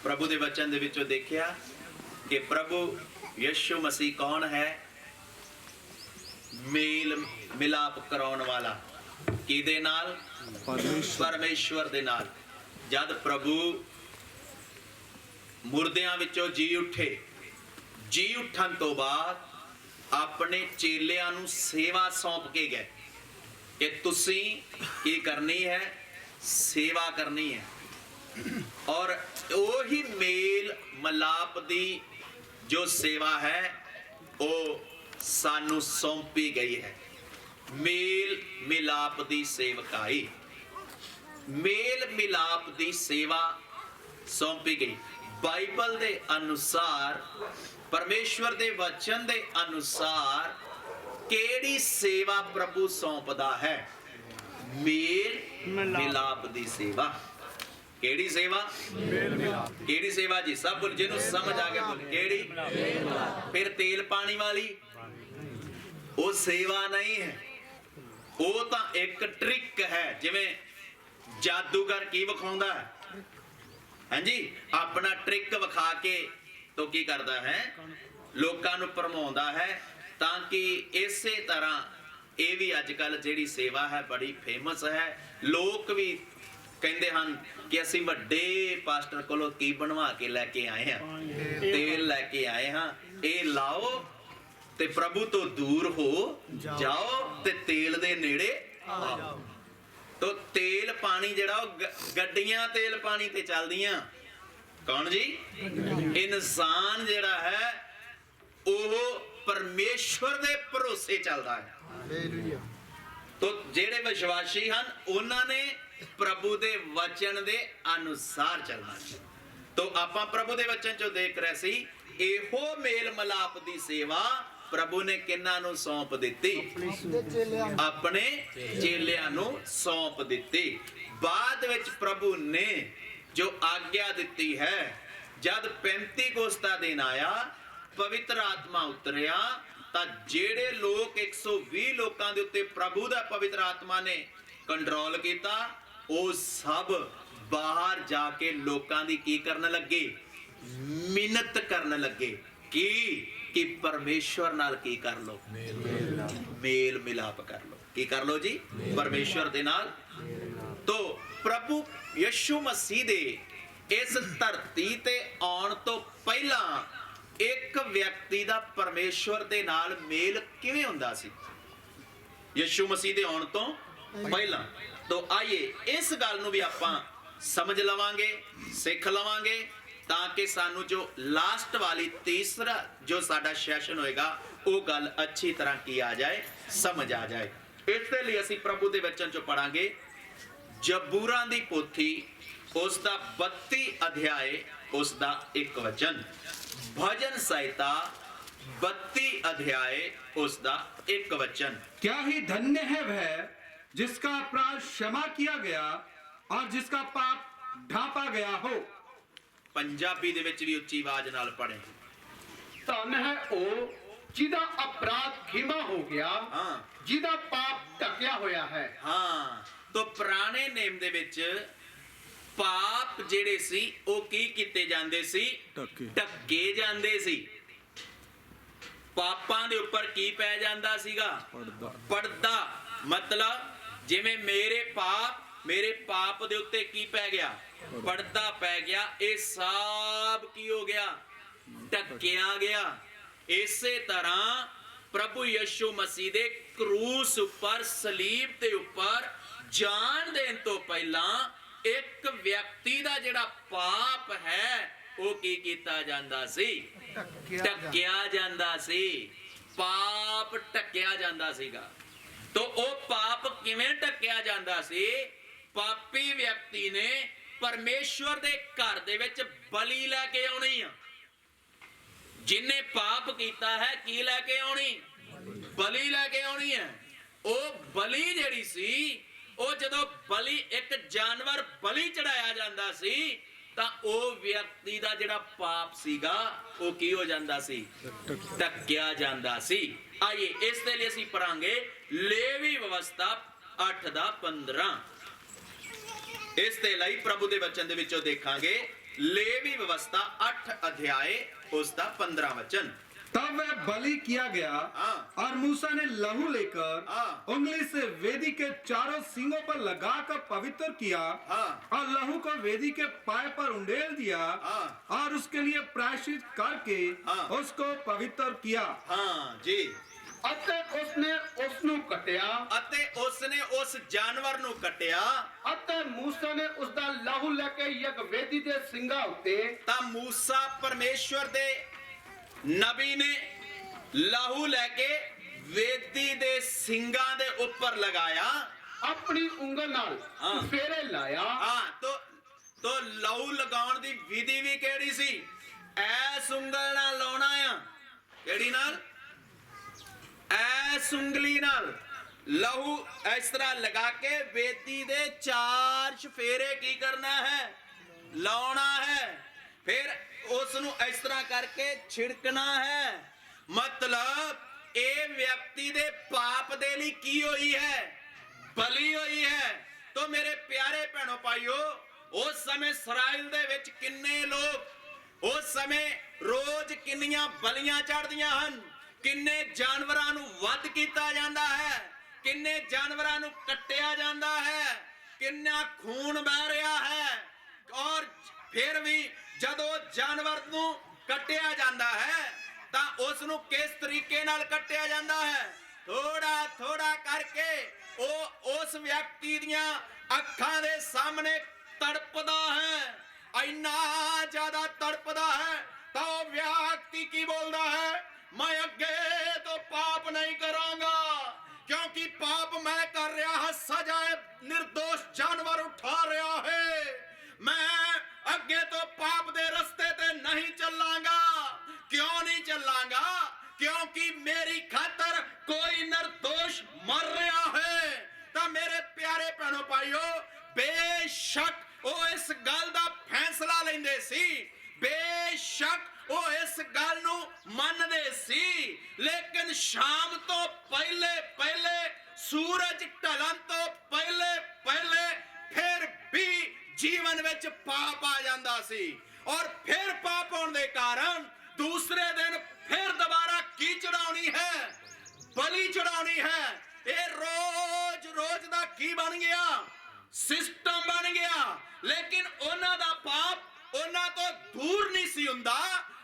प्रभु दे वचन दे विचों देखिया कि प्रभु यीशु मसीह कौन है? मेल मिलाप कराउण वाला। किहदे नाल? परमेश्वर दे नाल। जद प्रभु मुर्दियां विचों जी उठे, जी उठन तो बाद अपने चेलियां नूं सेवा सौंप के गए कि तुसीं की करनी है? सेवा करनी है। और वही मेल मलाप दी जो सेवा है वो सानू सौंपी गई है। मेल मिलाप दी सेवकाई, मेल मिलाप दी सेवा सौंपी गई। बाइबल दे अनुसार, परमेश्वर दे वचन दे अनुसार केड़ी सेवा प्रभु सौंपदा है? मेल मिलाप दी सेवा। केड़ी सेवा? केड़ी सेवा जी? सब बोल, जिन्हों समझ आ गया बोल। केड़ी? फिर तेल पानी वाली वो सेवा नहीं है, वो तो एक ट्रिक है। जिवें जादूगर की विखाउंदा है, हाँ जी, अपना ट्रिक विखा के तो की करता है? लोकां नूं भरमाउंदा है। ताकि इसे तरह ये भी अजकल जिहड़ी सेवा है बड़ी फेमस है। लोग भी कहते हैं कि असीं वड्डे पास्टर कोलों की बनवा के लैके आए हैं, तेल लैके आए हैं, ये लाओ ते प्रभु तो दूर हो जाओ ते तेल दे नेड़े आओ। तो तेल पानी जिहड़ा गड्डियां तेल पानी ते चलदियां, कौन जी? इंसान जिहड़ा है वो परमेश्वर दे भरोसे चलदा है। तो जेड़े विश्वासी हन उन्होंने प्रभु दे वचन दे अनुसार चलना है। तो आपां प्रभु दे वचन चो देख रहे सी, एहो मेल मलाप दी सेवा प्रभु ने किन्हां नूं सौंप दित्ती? अपने चेलियां नूं सौंप दित्ती। बाद विच प्रभु ने जो आज्ञा दित्ती है, जद 35 कोस्ता दिन आया, पवित्र आत्मा उतरिया, तां जेड़े लोग 120 लोकां दे उत्ते प्रभु दा पवित्र आत्मा ने कंट्रोल किया, वो सब बाहर जाके लोकां दी की करन लगे? मिन्नत करन लगे कि परमेश्वर नाल की कर लो? मेल मिलाप कर लो। की कर लो जी? परमेश्वर दे नाल। तो प्रभु यीशु मसीह दे इस धरती ते आउण तो पहला एक व्यक्ति दा परमेश्वर दे नाल मेल किवें हुंदा सी? यीशु मसीह दे आउण तो पहला। तो आइए इस गल नूं भी आपां समझ लवांगे, सिख लवांगे, ताकि सानू जो लास्ट वाली तीसरा जो साडा सैशन होएगा वो गल अच्छी तरह की आ जाए, समझ आ जाए। इसके लिए असीं प्रभु दे वचन चो पढ़ांगे जबूरां दी पोथी उसदा 32 अध्याय उसदा 1 वचन, भजन संहिता 32 अध्याय उसदा 1 वचन। क्या ही धन्य है वह जिसका अपराध क्षमा किया गया और जिसका पाप ढांपा गया हो। पंजाबी दे विच भी उच्ची आवाज नाल पढ़े। धन है ओ जिदा अपराध खिमा हो गया, हाँ, जिदा पाप ढकिया होया है। हाँ, तो पुराने नेम दे विच पाप जेड़े सी ओ की कीते जांदे सी? ढके जांदे सी। पापां दे उपर की पै जांदा सीगा? पर्दा। मतलब जिवें मेरे पाप दे उत्ते की पै गया? पर्दा पै गया। ये सब की हो गया? ढकिया गया। इसे तरह प्रभु यीशु मसीह दे क्रूस उपर, सलीब दे उपर जान देन तो पहला एक व्यक्ति दा जिहड़ा पाप है वो की कीता जांदा सी? ढकिया जांदा सी। पाप ढकिया जांदा सीगा। तो वो पाप किवें ढकिया जांदा सी? पापी व्यक्ति ने परमेश्वर दे घर दे विच बलि लैके आउणी आ। जिन्हें पाप कीता है की लैके आउणी? बलि लैके आउणी है। वो बलि जिहड़ी सी, वो जदों बलि एक जानवर बलि चढ़ाया जांदा सी तां ओ व्यक्ति दा जिहड़ा पाप सीगा वो की हो जांदा सी? ढकिया जांदा सी। आइए इस दे लई असीं पढ़ांगे लेवी व्यवस्था 8 दा 15। इस दे लई प्रभु दे वचन दे विचों देखांगे लेवी व्यवस्था 8 अध्याय उसका 15 वचन। तब वह बलि किया गया हाँ। और मूसा ने लहू लेकर हाँ। उंगली से वेदी के चारों सींगों पर लगाकर पवित्र किया हाँ। और लहू को वेदी के पाए पर उंडेल दिया हाँ। और उसके लिए प्रायश्चित करके हाँ। उसको पवित्र किया। हाँ जी। ਅਤੇ ਉਸਨੇ ਉਸ ਨੂੰ ਕੱਟਿਆ ਅਤੇ ਉਸਨੇ ਉਸ ਜਾਨਵਰ ਨੂੰ ਕੱਟਿਆ ਅਤੇ ਮੂਸਾ ਨੇ ਉਸ ਦਾ ਲਹੂ ਲੈ ਕੇ ਯਗਵੇਦੀ ਦੇ ਸਿੰਘਾਂ ਉੱਤੇ ਤਾਂ ਮੂਸਾ ਪਰਮੇਸ਼ਵਰ ਦੇ ਨਬੀ ਨੇ ਲਹੂ ਲੈ ਕੇ ਵੇਦੀ ਦੇ ਸਿੰਘਾਂ ਦੇ ਉੱਪਰ ਲਗਾਇਆ। ਆਪਣੀ ਉਂਗਲ ਨਾਲ ਹਾਂ। ਫੇਰੇ ਲਾਇਆ ਹਾਂ ਤੋ ਲਹੂ ਲਗਾਉਣ ਦੀ ਵਿਧੀ ਵੀ ਕਿਹੜੀ ਸੀ? ਐਸ ਉਂਗਲ ਨਾਲ ਲਾਉਣਾ ਆ। ਕਿਹੜੀ ਨਾਲ? ਐਸ ਉਂਗਲੀ ਨਾਲ ਲਹੂ ਇਸ ਤਰ੍ਹਾਂ ਲਗਾ ਕੇ ਵੇਦੀ ਦੇ 4 ਚਫੇਰੇ ਕੀ ਕਰਨਾ ਹੈ? ਲਾਉਣਾ ਹੈ। ਫਿਰ ਉਸ ਨੂੰ ਇਸ ਤਰ੍ਹਾਂ ਕਰਕੇ ਛਿੜਕਣਾ ਹੈ। ਮਤਲਬ ਇਹ ਵਿਅਕਤੀ ਦੇ ਪਾਪ ਦੇ ਲਈ ਕੀ ਹੋਈ ਹੈ? ਬਲੀ ਹੋਈ ਹੈ। ਤੋ ਮੇਰੇ ਪਿਆਰੇ ਭੈਣੋ ਭਾਈਓ, ਉਸ ਸਮੇਂ ਇਸਰਾਇਲ ਦੇ ਵਿੱਚ ਕਿੰਨੇ ਲੋਕ ਉਸ ਸਮੇਂ ਰੋਜ਼ ਕਿੰਨੀਆਂ ਬਲੀਆਂ ਚੜ੍ਹਦੀਆਂ ਹਨ, ਕਿੰਨੇ ਜਾਨਵਰਾਂ ਨੂੰ ਵੱਧ ਕੀਤਾ ਜਾਂਦਾ ਹੈ, ਕਿੰਨੇ ਜਾਨਵਰਾਂ ਨੂੰ ਕੱਟਿਆ ਜਾਂਦਾ ਹੈ, ਕਿੰਨਾ ਖੂਨ ਵਹਿ ਰਿਹਾ ਹੈ। ਔਰ ਫਿਰ ਵੀ ਜਦੋਂ ਜਾਨਵਰ ਨੂੰ ਕੱਟਿਆ ਜਾਂਦਾ ਹੈ ਤਾਂ ਉਸ ਨੂੰ ਕਿਸ ਤਰੀਕੇ ਨਾਲ ਕੱਟਿਆ ਜਾਂਦਾ ਹੈ? ਥੋੜਾ ਥੋੜਾ ਕਰਕੇ ਉਹ ਉਸ ਵਿਅਕਤੀ ਦੀਆਂ ਅੱਖਾਂ ਦੇ ਸਾਹਮਣੇ ਤੜਪਦਾ ਹੈ। ਇੰਨਾ ਜ਼ਿਆਦਾ ਤੜਪਦਾ ਹੈ ਤਾਂ ਉਹ ਵਿਅਕਤੀ ਕੀ ਬੋਲਦਾ ਹੈ? ਮੈਂ ਅੱਗੇ ਤੋਂ ਪਾਪ ਨਹੀਂ ਕਰਾਂਗਾ, ਕਿਉਂਕਿ ਪਾਪ ਮੈਂ ਕਰ ਰਿਹਾ ਹਾਂ, ਸਜ਼ਾ ਨਿਰਦੋਸ਼ ਜਾਨਵਰ ਉਠਾ ਰਿਹਾ ਹੈ। ਮੈਂ ਅੱਗੇ ਤੋਂ ਪਾਪ ਦੇ ਰਸਤੇ ਤੇ ਨਹੀਂ ਚੱਲਾਂਗਾ। ਕਿਉਂ ਨਹੀਂ ਚੱਲਾਂਗਾ? ਕਿਉਂਕਿ ਮੇਰੀ ਖਾਤਰ ਕੋਈ ਨਿਰਦੋਸ਼ ਮਰ ਰਿਹਾ ਹੈ। ਤਾਂ ਮੇਰੇ ਪਿਆਰੇ ਭੈਣੋ ਭਾਈਓ, ਬੇਸ਼ੱਕ ਉਹ ਇਸ ਗੱਲ ਦਾ ਫੈਸਲਾ ਲੈਂਦੇ ਸੀ, ਬੇਸ਼ੱਕ ਉਹ ਇਸ ਗੱਲ ਨੂੰ ਮੰਨਦੇ ਸੀ, ਲੇਕਿਨ ਸ਼ਾਮ ਤੋਂ ਪਹਿਲੇ ਪਹਿਲੇ, ਸੂਰਜ ਢਲਣ ਤੋਂ ਪਹਿਲੇ ਪਹਿਲੇ ਫਿਰ ਵੀ ਜੀਵਨ ਵਿੱਚ ਪਾਪ ਆ ਜਾਂਦਾ ਸੀ। ਔਰ ਫਿਰ ਪਾਪ ਹੋਣ ਦੇ ਕਾਰਨ ਦੂਸਰੇ ਦਿਨ ਫਿਰ ਦੁਬਾਰਾ ਕੀ ਚੜਾਉਣੀ ਹੈ? ਬਲੀ ਚੜਾਉਣੀ ਹੈ। ਇਹ ਰੋਜ਼ ਰੋਜ਼ ਦਾ ਕੀ ਬਣ ਗਿਆ? ਸਿਸਟਮ ਬਣ ਗਿਆ। ਲੇਕਿਨ ਉਹਨਾਂ ਦਾ ਪਾਪ ਉਹਨਾਂ ਤੋਂ ਦੂਰ ਨਹੀਂ ਸੀ ਹੁੰਦਾ,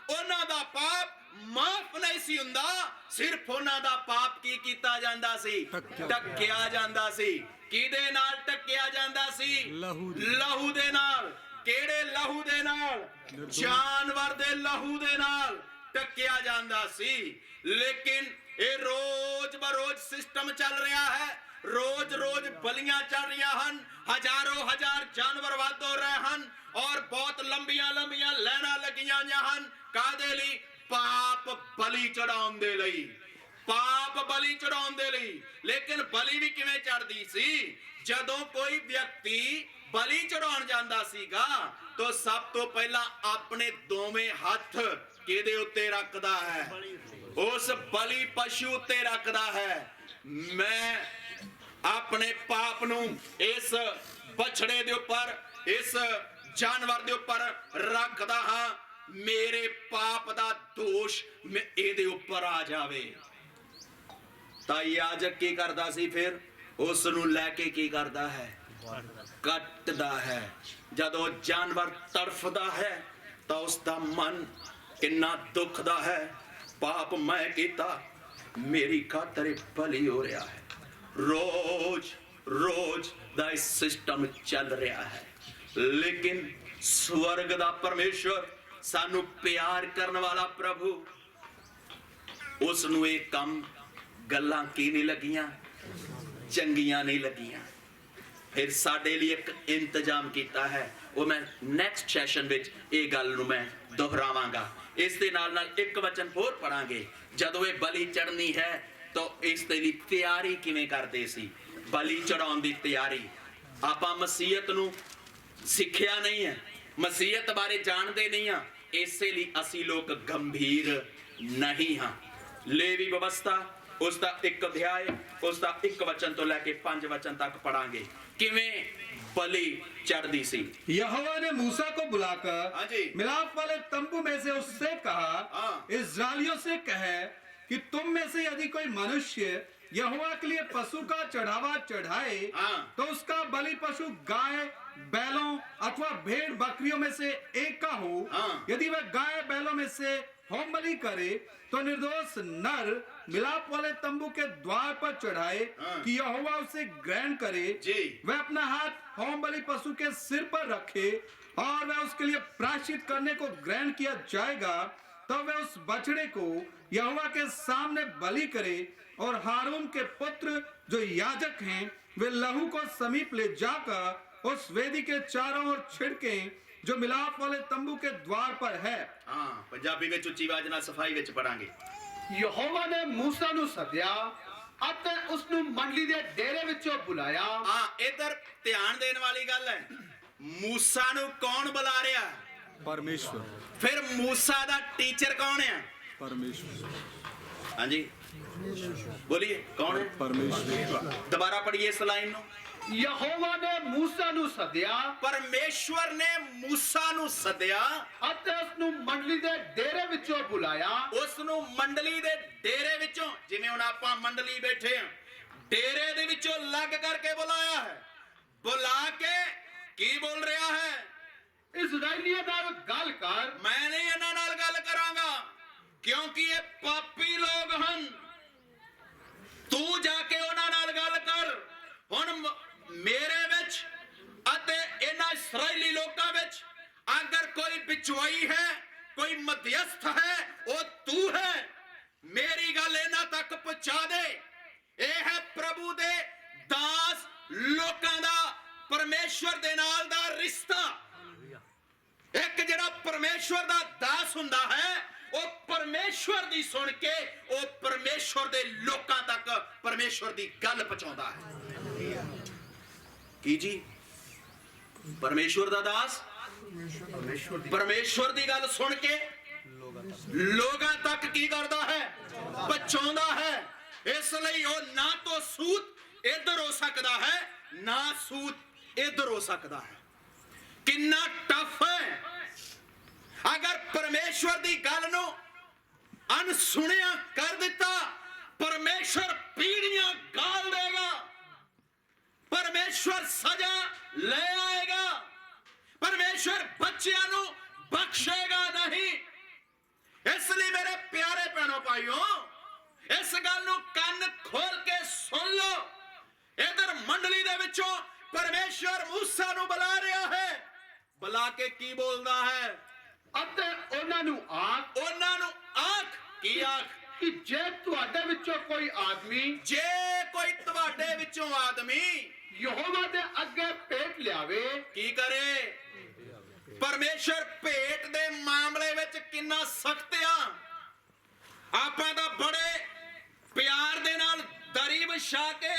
ਉਹਨਾਂ ਦਾ ਪਾਪ ਮਾਫ ਨਹੀਂ ਸੀ ਹੁੰਦਾ। ਸਿਰਫ ਉਹਨਾਂ ਦਾ ਪਾਪ ਕੀ ਕੀਤਾ ਜਾਂਦਾ ਸੀ? ਢੱਕਿਆ ਜਾਂਦਾ ਸੀ। ਕਿਹਦੇ ਨਾਲ ਢੱਕਿਆ ਜਾਂਦਾ ਸੀ? ਲਹੂ ਦੇ ਨਾਲ। ਕਿਹੜੇ ਲਹੂ ਦੇ ਨਾਲ? ਜਾਨਵਰ ਦੇ ਲਹੂ ਦੇ ਨਾਲ ਢੱਕਿਆ ਜਾਂਦਾ ਸੀ। ਲੇਕਿਨ ਇਹ ਰੋਜ਼ ਬਰੋਜ਼ ਸਿਸਟਮ ਚੱਲ ਰਿਹਾ ਹੈ। ਰੋਜ਼ ਰੋਜ਼ ਬਲੀਆਂ ਚੱਲ ਰਹੀਆਂ ਹਨ, ਹਜ਼ਾਰੋਂ ਹਜ਼ਾਰ ਜਾਨਵਰ ਵੱਧ ਹੋ ਰਹੇ ਹਨ ਔਰ ਬਹੁਤ ਲੰਬੀਆਂ ਲੰਬੀਆਂ ਲਾਈਨਾਂ ਲੱਗੀਆਂ ਹੋਈਆਂ ਹਨ। ਕਾਹਦੇ ਲਈ? ਪਾਪ ਬਲੀ ਚੜਾਉਣ ਦੇ ਲਈ, ਪਾਪ ਬਲੀ ਚੜਾਉਣ ਦੇ ਲਈ। ਲੇਕਿਨ ਬਲੀ ਵੀ ਕਿਵੇਂ ਚੜਦੀ ਸੀ? ਜਦੋਂ ਕੋਈ ਵਿਅਕਤੀ ਬਲੀ ਚੜਾਉਣ ਜਾਂਦਾ ਸੀਗਾ ਤਾਂ ਸਭ ਤੋਂ ਪਹਿਲਾਂ ਆਪਣੇ ਦੋਵੇਂ ਹੱਥ ਕਿਹਦੇ ਉੱਤੇ ਰੱਖਦਾ ਹੈ? ਉਸ ਬਲੀ ਪਸ਼ੂ ਉੱਤੇ ਰੱਖਦਾ ਹੈ। ਮੈਂ ਆਪਣੇ ਪਾਪ ਨੂੰ ਇਸ ਬਛੜੇ ਦੇ ਉੱਪਰ, ਇਸ ਜਾਨਵਰ ਦੇ ਉੱਪਰ ਰੱਖਦਾ ਹਾਂ। ਮੇਰੇ ਪਾਪ ਦਾ ਦੋਸ਼ ਇਹਦੇ ਉੱਪਰ ਆ ਜਾਵੇ। ਤਾਂ ਯਾਜਕ ਕੀ ਕਰਦਾ ਸੀ? ਫਿਰ ਉਸ ਨੂੰ ਲੈ ਕੇ ਕੀ ਕਰਦਾ ਹੈ? ਕੱਟਦਾ ਹੈ। ਜਦੋਂ ਜਾਨਵਰ ਤੜਫਦਾ ਹੈ ਤਾਂ ਉਸ ਦਾ ਮਨ ਕਿੰਨਾ ਦੁਖਦਾ ਹੈ। ਪਾਪ ਮੈਂ ਕੀਤਾ, ਮੇਰੀ ਖਾਤਰ ਬਲੀ ਹੋ ਰਿਹਾ ਹੈ। ਰੋਜ਼ ਰੋਜ਼ ਦਾ ਇਹ ਸਿਸਟਮ ਚੱਲ ਰਿਹਾ ਹੈ। ਲੇਕਿਨ ਸਵਰਗ ਦਾ ਪਰਮੇਸ਼ਵਰ, ਸਾਨੂੰ ਪਿਆਰ ਕਰਨ ਵਾਲਾ ਪ੍ਰਭੂ, ਉਸ ਨੂੰ ਇਹ ਕੰਮ ਗੱਲਾਂ ਕੀ ਨਹੀਂ ਲੱਗੀਆਂ? ਚੰਗੀਆਂ ਨਹੀਂ ਲੱਗੀਆਂ। ਫਿਰ ਸਾਡੇ ਲਈ ਇੱਕ ਇੰਤਜ਼ਾਮ ਕੀਤਾ ਹੈ। ਉਹ ਮੈਂ ਨੈਕਸਟ ਸੈਸ਼ਨ ਵਿੱਚ ਇਹ ਗੱਲ ਨੂੰ ਮੈਂ ਦੁਹਰਾਵਾਂਗਾ। ਇਸ ਦੇ ਨਾਲ ਨਾਲ ਇੱਕ ਵਚਨ ਹੋਰ ਪੜਾਂਗੇ। ਜਦੋਂ ਇਹ ਬਲੀ ਚੜ੍ਹਨੀ ਹੈ ਤਾਂ ਇਸ ਦੇ ਲਈ ਤਿਆਰੀ ਕਿਵੇਂ ਕਰਦੇ ਸੀ? ਬਲੀ ਚੜਾਉਣ ਦੀ ਤਿਆਰੀ। ਆਪਾਂ ਮਸੀਹਤ ਨੂੰ ਸਿੱਖਿਆ ਨਹੀਂ ਹੈ, ਮਸੀਹਤ ਬਾਰੇ ਜਾਣਦੇ ਨਹੀਂ ਹਾਂ, ਇਸੇ ਲਈ ਅਸੀਂ ਲੋਕ ਗੰਭੀਰ ਨਹੀਂ ਹਾਂ। ਲੇਵੀ ਵਿਵਸਥਾ ਉਸ ਦਾ 1 ਅਧਿਆਇ, ਉਸ ਦਾ 1 ਵਚਨ ਤੋਂ ਲੈ ਕੇ 5 ਵਚਨ ਤੱਕ ਪੜਾਂਗੇ। ਕਿਵੇਂ बलि चढ़दी सी। यहोवा ने मूसा को हाँ जी। बुलाकर मिलाप वाले तंबू में से उससे कहा, हाँ। इस्राएलियों से कहे कि तुम में से यदि कोई मनुष्य यहोवा के लिए पशु का चढ़ावा चढ़ाए, हाँ। तो उसका बलि पशु गाय बैलों अथवा भेड़ बकरियों में से एक का हो। हाँ। यदि वह गाय बैलों में से होम बलि करे, तो निर्दोष नर मिलाप वाले तंबू के द्वार पर चढ़ाए, हाँ। कि यहोवा उसे ग्रहण करे। जी। वह अपना हाथ होम बलि पशु के सिर पर रखे और वह उसके लिए प्रायश्चित करने को ग्रहण किया जाएगा। तब वह उस बछड़े को यहोवा के सामने बलि करे, और हारून के पुत्र जो याजक हैं वे लहू को समीप ले जाकर उस वेदी के चारों ओर छिड़के जो मिलाप वाले तंबू के द्वार पर है। हाँ, पंजाबी विच उच्ची आवाज नाल सफाई विच पढ़ांगे। ਯਹੋਵਾ ਨੇ ਮੂਸਾ ਨੂੰ ਸੱਦਿਆ ਅਤੇ ਉਸ ਨੂੰ ਮੰਡਲੀ ਦੇ ਡੇਰੇ ਵਿੱਚੋਂ ਬੁਲਾਇਆ। हाँ, इधर ध्यान देने वाली गल है। मूसा नू कौन बुला रहा? परमेश्वर फिर मूसा दा टीचर कौन है? परमेश्वर हाँ जी, बोलिए कौन है? परमेश्वर दोबारा पढ़िए इस लाइन नू। ਯਹੋਵਾ ਨੇ ਮੂਸਾ ਨੂੰ ਸੱਦਿਆ परमेश्वर ने मूसा नू सद्या, ਅਤੇ ਉਸ ਨੂੰ ਮੰਡਲੀ ਦੇ ਡੇਰੇ ਵਿੱਚੋਂ ਬੁਲਾਇਆ। ਉਸ ਨੂੰ ਮੰਡਲੀ ਦੇ ਡੇਰੇ ਵਿੱਚੋਂ, ਜਿਵੇਂ ਹੁਣ ਆਪਾਂ ਮੰਡਲੀ ਬੈਠੇ ਆ, ਡੇਰੇ ਦੇ ਵਿੱਚੋਂ ਲੱਗ ਕਰਕੇ ਬੁਲਾਇਆ ਹੈ। ਬੁਲਾ ਕੇ ਕੀ ਬੋਲ ਰਿਹਾ ਹੈ? ਇਸਰਾਏਲੀਆਂ ਨਾਲ ਗੱਲ ਕਰ। ਮੈਂ ਨਹੀਂ ਇਹਨਾਂ ਨਾਲ ਗੱਲ ਕਰਾਂਗਾ, ਕਿਉਂਕਿ ਇਹ ਪਾਪੀ ਲੋਕ ਹਨ। ਤੂੰ ਜਾ ਕੇ ਉਹਨਾਂ ਨਾਲ ਗੱਲ ਕਰ। ਹੁਣ ਮੇਰੇ ਵਿੱਚ ਅਤੇ ਇਹਨਾਂ ਇਸਰਾਇਲੀ ਲੋਕਾਂ ਵਿੱਚ ਅਗਰ ਕੋਈ ਵਿਚਵਾਈ ਹੈ, ਕੋਈ ਮਧਿਅਸਥ ਹੈ, ਉਹ ਤੂੰ ਹੈ। ਮੇਰੀ ਗੱਲ ਇਹਨਾਂ ਤੱਕ ਪਹੁੰਚਾ ਦੇ। ਇਹ ਹੈ ਪ੍ਰਭੂ ਦੇ ਦਾਸ ਲੋਕਾਂ ਦਾ ਪਰਮੇਸ਼ਵਰ ਦੇ ਨਾਲ ਦਾ ਰਿਸ਼ਤਾ। ਇੱਕ ਜਿਹੜਾ ਪਰਮੇਸ਼ਵਰ ਦਾ ਦਾਸ ਹੁੰਦਾ ਹੈ, ਉਹ ਪਰਮੇਸ਼ਵਰ ਦੀ ਸੁਣ ਕੇ ਉਹ ਪਰਮੇਸ਼ਵਰ ਦੇ ਲੋਕਾਂ ਤੱਕ ਪਰਮੇਸ਼ਵਰ ਦੀ ਗੱਲ ਪਹੁੰਚਾਉਂਦਾ ਹੈ। ਕੀ ਜੀ? ਪਰਮੇਸ਼ਵਰ ਦਾ ਦਾਸ ਪਰਮੇਸ਼ਵਰ ਦੀ ਗੱਲ ਸੁਣ ਕੇ ਲੋਕਾਂ ਤੱਕ ਕੀ ਕਰਦਾ ਹੈ? ਪਹੁੰਚਾਉਂਦਾ ਹੈ। ਇਸ ਲਈ ਉਹ ਨਾ ਤਾਂ ਸੂਤ ਇੱਧਰ ਹੋ ਸਕਦਾ ਹੈ, ਨਾ ਸੂਤ ਇੱਧਰ ਹੋ ਸਕਦਾ ਹੈ। ਕਿੰਨਾ ਟਫ ਹੈ। ਅਗਰ ਪਰਮੇਸ਼ਵਰ ਦੀ ਗੱਲ ਨੂੰ ਅਣਸੁਣਿਆ ਕਰ ਦਿੱਤਾ, ਪਰਮੇਸ਼ਵਰ ਪੀੜੀਆਂ ਗਾਲ ਦੇਗਾ। ਪਰਮੇਸ਼ਵਰ ਸਜ਼ਾ ਲੈ ਆਏਗਾ। ਪਰਮੇਸ਼ਵਰ ਬੱਚਿਆਂ ਨੂੰ ਬਖਸ਼ੇਗਾ ਨਹੀਂ। ਇਸ ਲਈ ਮੇਰੇ ਪਿਆਰੇ ਭੈਣੋ ਭਾਈਓ, ਇਸ ਗੱਲ ਨੂੰ ਕੰਨ ਖੋਲ ਕੇ ਸੁਣ ਲਓ। ਇਧਰ ਮੰਡਲੀ ਦੇ ਵਿੱਚੋਂ ਪਰਮੇਸ਼ਵਰ ਮੂਸਾ ਨੂੰ ਬੁਲਾ ਰਿਹਾ ਹੈ। ਬੁਲਾ ਕੇ ਕੀ ਬੋਲਦਾ ਹੈ? ਅਤੇ ਉਹਨਾਂ ਨੂੰ ਆਖ। ਉਹਨਾਂ ਨੂੰ ਆਖ। ਕੀ ਆਖ? ਕਿ ਜੇ ਤੁਹਾਡੇ ਵਿੱਚੋਂ ਕੋਈ ਆਦਮੀ ਜੇ ਕੋਈ ਤੁਹਾਡੇ ਵਿੱਚੋਂ ਆਦਮੀ ਯਹੋਵਾ ਦੇ ਅੱਗੇ ਭੇਟ ਲਿਆਵੇ। ਕੀ ਕਰੇ? ਪਰਮੇਸ਼ਰ ਭੇਟ ਦੇ ਮਾਮਲੇ ਵਿੱਚ ਕਿੰਨਾ ਸਖਤ ਆ। ਆਪਾਂ ਤਾਂ ਬੜੇ ਪਿਆਰ ਦੇ ਨਾਲ ਦਰੀ ਵਿਛਾ ਕੇ,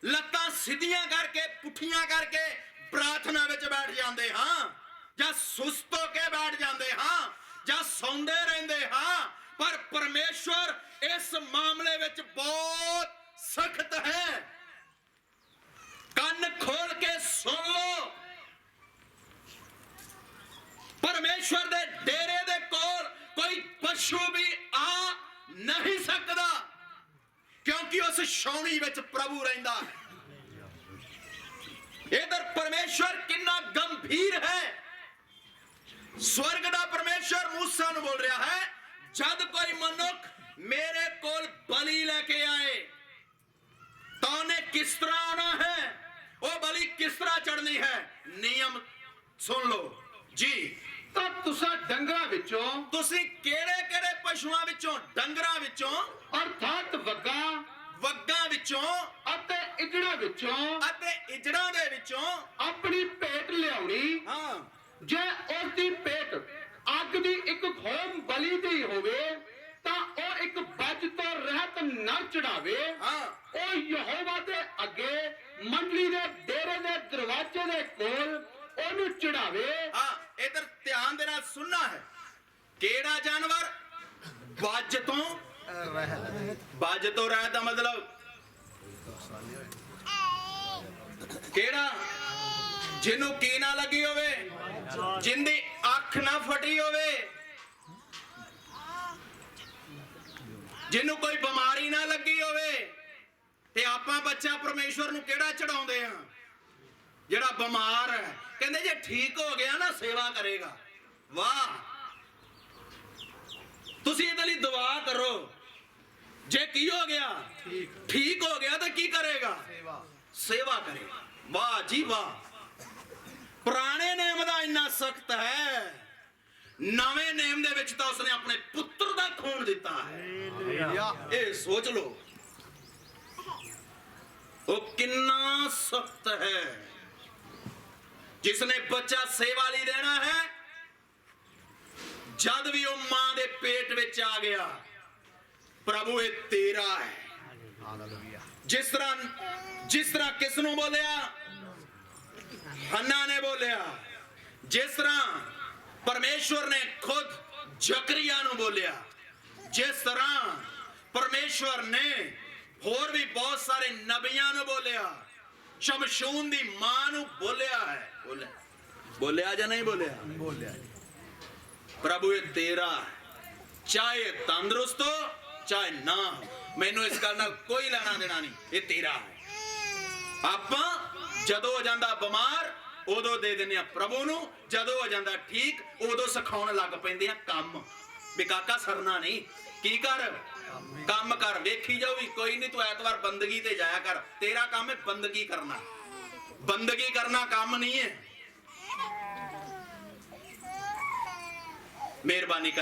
ਲੱਤਾਂ ਸਿੱਧੀਆਂ ਕਰਕੇ, ਪੁੱਠੀਆਂ ਕਰਕੇ ਪ੍ਰਾਰਥਨਾ ਵਿੱਚ ਬੈਠ ਜਾਂਦੇ ਹਾਂ, ਜਾਂ ਸੁਸਤ ਹੋ ਕੇ ਬੈਠ ਜਾਂਦੇ ਹਾਂ, ਜਾਂ ਸੌਂਦੇ ਰਹਿੰਦੇ ਹਾਂ। ਪਰ ਪਰਮੇਸ਼ਵਰ ਇਸ ਮਾਮਲੇ ਵਿੱਚ ਬਹੁਤ ਸਖਤ ਹੈ। ਕੰਨ ਖੋਲ ਕੇ ਸੁਣ ਲਓ। ਪਰਮੇਸ਼ਵਰ ਦੇ ਡੇਰੇ ਦੇ ਕੋਲ ਕੋਈ ਪਸ਼ੂ ਵੀ ਆ ਨਹੀਂ ਸਕਦਾ, ਕਿਉਂਕਿ ਉਸ ਛਾਉਣੀ ਵਿੱਚ ਪ੍ਰਭੂ ਰਹਿੰਦਾ ਹੈ। ਇਧਰ ਪਰਮੇਸ਼ਵਰ ਕਿੰਨਾ ਗੰਭੀਰ ਹੈ। ਸਵਰਗ ਦਾ ਪਰਮੇਸ਼ਵਰ ਮੂਸਾ ਨੂੰ ਬੋਲ ਰਿਹਾ ਹੈ, ਜਦ ਕੋਈ ਮਨੁੱਖ ਮੇਰੇ ਕੋਲ ਬਲੀ ਲੈ ਕੇ ਆਏ ਤਾਂ ਉਹਨੇ ਕਿਸ ਤਰ੍ਹਾਂ ਆਉਣਾ ਹੈ, ਉਹ ਬਲੀ ਕਿਸ ਤਰ੍ਹਾਂ ਚੜਨੀ ਹੈ। ਨਿਯਮ ਸੁਣ ਲਓ ਜੀ। ਤਾਂ ਤੁਸੀਂ ਡੰਗਰਾਂ ਵਿੱਚੋਂ, ਤੁਸੀਂ ਕਿਹੜੇ ਕਿਹੜੇ ਪਸ਼ੂਆਂ ਵਿੱਚੋਂ? ਡੰਗਰਾਂ ਵਿੱਚੋਂ, ਅਰਥਾਤ ਵੱਗਾਂ ਵਿੱਚੋਂ ਅਤੇ ਇਜੜਾਂ ਵਿੱਚੋਂ, ਅਤੇ ਇਜੜਾਂ ਦੇ ਵਿੱਚੋਂ ਆਪਣੀ ਭੇਟ ਲਿਆਉਣੀ। ਹਾਂ। ਜੇ ਉਸ ਦੀ ਭੇਟ ਅੱਗ ਦੀ ਇੱਕ ਹੋਮ ਬਲੀ ਦੀ ਹੋਵੇ ਤਾਂ ਉਹ ਇੱਕ ਬੱਜ ਤੋਂ ਰਹਿਤ ਨਾ ਚੜਾਵੇ। ਹਾਂ। ਉਹ ਯਹੋਵਾ ਦੇ ਅੱਗੇ ਮੰਡਲੀ ਦੇ ਡੇਰੇ ਦੇ ਦਰਵਾਜ਼ੇ ਦੇ ਕੋਲ ਉਹਨੂੰ ਚੜਾਵੇ। ਹਾਂ, ਇਧਰ ਧਿਆਨ ਦੇ ਨਾਲ ਸੁਣਨਾ ਹੈ। ਕਿਹੜਾ ਜਾਨਵਰ? ਬੱਜ ਤੋਂ ਬੱਜ ਤੋਂ ਰਹਿਤ ਦਾ ਮਤਲਬ ਕਿਹੜਾ? ਜਿਹਨੂੰ ਕੀ ਨਾ ਲੱਗੀ ਹੋਵੇ, ਜਿੰਦੀ ਅੱਖ ਨਾ ਫਟੀ ਹੋਵੇ, ਜਿਹਨੂੰ ਕੋਈ ਬਿਮਾਰੀ ਨਾ ਲੱਗੀ ਹੋਵੇ। ਤੇ ਆਪਾਂ ਬੱਚਾ ਪਰਮੇਸ਼ਵਰ ਨੂੰ ਕਿਹੜਾ ਚੜਾਉਂਦੇ ਆ? ਜਿਹੜਾ ਬਿਮਾਰ ਹੈ। ਕਹਿੰਦੇ ਜੇ ਠੀਕ ਹੋ ਗਿਆ ਨਾ ਸੇਵਾ ਕਰੇਗਾ। ਵਾਹ, ਤੁਸੀਂ ਇਹਦੇ ਲਈ ਦੁਆ ਕਰੋ। ਜੇ ਕੀ ਹੋ ਗਿਆ? ਠੀਕ ਹੋ ਗਿਆ ਤਾਂ ਕੀ ਕਰੇਗਾ? ਸੇਵਾ ਕਰੇਗਾ। ਵਾਹ ਜੀ ਵਾਹ। ਪੁਰਾਣੇ ਨੇਮ ਦਾ ਇੰਨਾ ਸਖਤ ਹੈ, ਨਵੇਂ ਨੇਮ ਦੇ ਵਿੱਚ ਤਾਂ ਉਸਨੇ ਆਪਣੇ ਪੁੱਤਰ ਦਾ ਖੂਨ ਦਿੱਤਾ ਹੈ। ਇਹ ਸੋਚ ਲਓ ਉਹ ਕਿੰਨਾ ਸਖਤ ਹੈ। ਜਿਸਨੇ ਬੱਚਾ ਸੇਵਾ ਲਈ ਦੇਣਾ ਹੈ, ਜਦ ਵੀ ਉਹ ਮਾਂ ਦੇ ਪੇਟ ਵਿੱਚ ਆ ਗਿਆ, ਪ੍ਰਭੂ ਇਹ ਤੇਰਾ ਹੈ। ਜਿਸ ਤਰ੍ਹਾਂ ਕਿਸ ਨੂੰ ਬੋਲਿਆ? ਹੰਨਾ ਨੇ ਬੋਲਿਆ। ਜਿਸ ਤਰ੍ਹਾਂ ਪਰਮੇਸ਼ਵਰ ਨੇ ਖੁਦ ਜ਼ਕਰੀਆ ਨੂੰ ਬੋਲਿਆ, ਜਿਸ ਤਰ੍ਹਾਂ ਪਰਮੇਸ਼ਵਰ ਨੇ ਹੋਰ ਵੀ ਬਹੁਤ ਸਾਰੇ ਨਬੀਆਂ ਨੂੰ ਬੋਲਿਆ, ਸ਼ਮਸ਼ੂਨ ਦੀ ਮਾਂ ਨੂੰ ਬੋਲਿਆ ਹੈ। ਬੋਲਿਆ ਜਾਂ ਨਹੀਂ ਬੋਲਿਆ? ਬੋਲਿਆ। ਪ੍ਰਭੂ ਇਹ ਤੇਰਾ ਹੈ, ਚਾਹੇ ਤੰਦਰੁਸਤ ਹੋ ਚਾਹੇ ਨਾ ਹੋ, ਮੈਨੂੰ ਇਸ ਗੱਲ ਨਾਲ ਕੋਈ ਲੈਣਾ ਦੇਣਾ ਨਹੀਂ। ਇਹ ਤੇਰਾ ਹੈ। ਆਪਾਂ ਜਦੋਂ ਹੋ ਜਾਂਦਾ ਬਿਮਾਰ ਉਦੋਂ ਦੇ ਦਿੰਦੇ ਆ ਪ੍ਰਭੂ ਨੂੰ, ਜਦੋਂ ਹੋ ਜਾਂਦਾ ਠੀਕ ਉਦੋਂ ਸਿਖਾਉਣ ਲੱਗ ਪੈਂਦੇ ਆ ਕੰਮ ਵੀ ਕਾਕਾ ਸਰਨਾ ਨਹੀਂ, ਕੀ ਕਰ? ਕੰਮ ਕਰ। ਵੇਖੀ ਜਾਊਗੀ, ਕੋਈ ਨਹੀਂ, ਤੂੰ ਐਤਵਾਰ ਬੰਦਗੀ ਤੇ ਜਾਇਆ ਕਰ। ਤੇਰਾ ਕੰਮ ਹੈ ਬੰਦਗੀ ਕਰਨਾ। ਬੰਦਗੀ ਕਰਨਾ ਕੰਮ ਨਹੀਂ ਹੈ। ਮਿਹਰਬਾਨੀ ਕਰ।